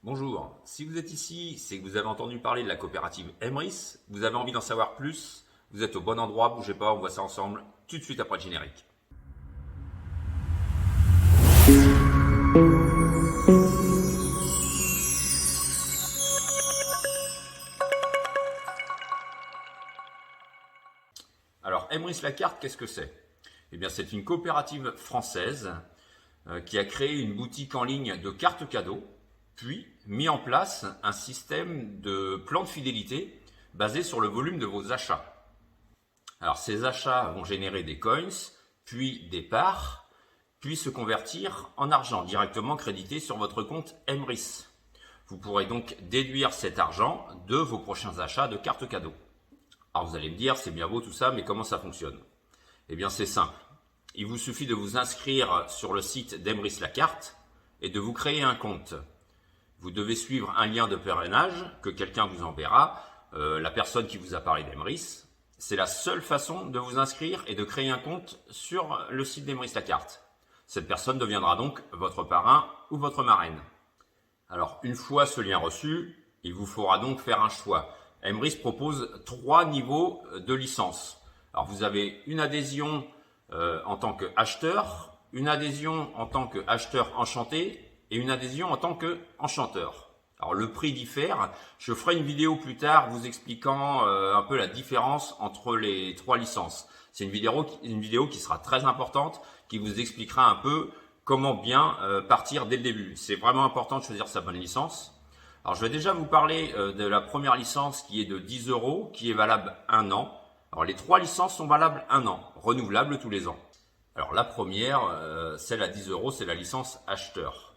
Bonjour, si vous êtes ici, c'est que vous avez entendu parler de la coopérative Emrys, vous avez envie d'en savoir plus, vous êtes au bon endroit, bougez pas, on voit ça ensemble tout de suite après le générique. Alors Emrys la carte, qu'est-ce que c'est? Eh bien c'est une coopérative française qui a créé une boutique en ligne de cartes cadeaux, puis mis en place un système de plan de fidélité basé sur le volume de vos achats. Alors ces achats vont générer des coins, puis des parts, puis se convertir en argent directement crédité sur votre compte Emrys. Vous pourrez donc déduire cet argent de vos prochains achats de cartes cadeaux. Alors vous allez me dire, c'est bien beau tout ça, mais comment ça fonctionne? Eh bien c'est simple. Il vous suffit de vous inscrire sur le site d'Emrys la carte et de vous créer un compte. Vous devez suivre un lien de parrainage que quelqu'un vous enverra, la personne qui vous a parlé d'Emrys. C'est la seule façon de vous inscrire et de créer un compte sur le site d'Emrys la carte. Cette personne deviendra donc votre parrain ou votre marraine. Alors, une fois ce lien reçu, il vous faudra donc faire un choix. Emrys propose 3 niveaux de licence. Alors, vous avez une adhésion en tant qu'acheteur, une adhésion en tant qu'acheteur enchanté et une adhésion en tant qu'enchanteur. Alors, le prix diffère. Je ferai une vidéo plus tard vous expliquant un peu la différence entre les 3 licences. C'est une vidéo qui sera très importante, qui vous expliquera un peu comment bien partir dès le début. C'est vraiment important de choisir sa bonne licence. Alors, je vais déjà vous parler de la première licence qui est de 10 €, qui est valable 1 an. Alors, les 3 licences sont valables 1 an, renouvelables tous les ans. Alors, la première, celle à 10 €, c'est la licence acheteur.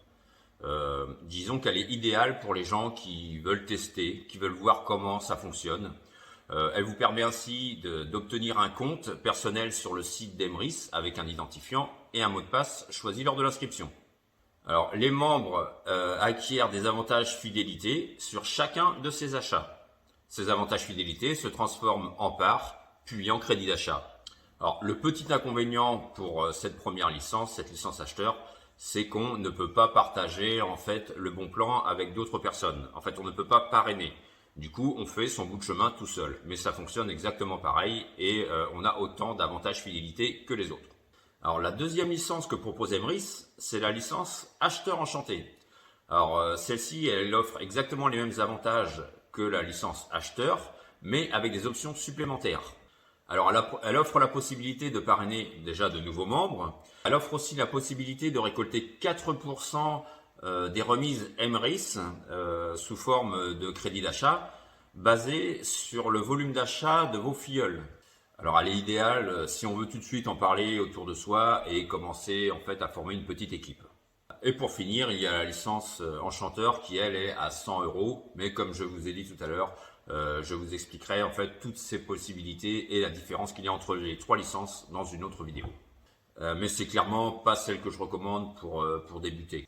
Disons qu'elle est idéale pour les gens qui veulent tester, qui veulent voir comment ça fonctionne. Elle vous permet ainsi d'obtenir un compte personnel sur le site d'Emrys avec un identifiant et un mot de passe choisi lors de l'inscription. Alors, les membres acquièrent des avantages fidélité sur chacun de ces achats. Ces avantages fidélité se transforment en parts, puis en crédit d'achat. Alors, le petit inconvénient pour cette première licence, cette licence acheteur, c'est qu'on ne peut pas partager en fait le bon plan avec d'autres personnes. En fait, on ne peut pas parrainer. Du coup, on fait son bout de chemin tout seul. Mais ça fonctionne exactement pareil et on a autant d'avantages fidélité que les autres. Alors, la deuxième licence que propose Emrys, c'est la licence acheteur enchanté. Alors, celle-ci, elle offre exactement les mêmes avantages que la licence acheteur, mais avec des options supplémentaires. Alors, elle offre la possibilité de parrainer déjà de nouveaux membres. Elle offre aussi la possibilité de récolter 4% des remises Emrys sous forme de crédit d'achat basé sur le volume d'achat de vos filleuls. Alors, elle est idéale si on veut tout de suite en parler autour de soi et commencer en fait à former une petite équipe. Et pour finir, il y a la licence enchanteur qui elle est à 100 €, mais comme je vous ai dit tout à l'heure, je vous expliquerai en fait toutes ces possibilités et la différence qu'il y a entre les 3 licences dans une autre vidéo. Mais c'est clairement pas celle que je recommande pour débuter.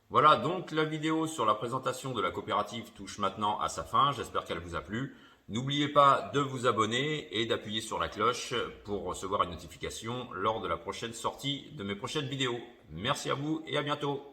Voilà, donc la vidéo sur la présentation de la coopérative touche maintenant à sa fin. J'espère qu'elle vous a plu. N'oubliez pas de vous abonner et d'appuyer sur la cloche pour recevoir une notification lors de la prochaine sortie de mes prochaines vidéos. Merci à vous et à bientôt.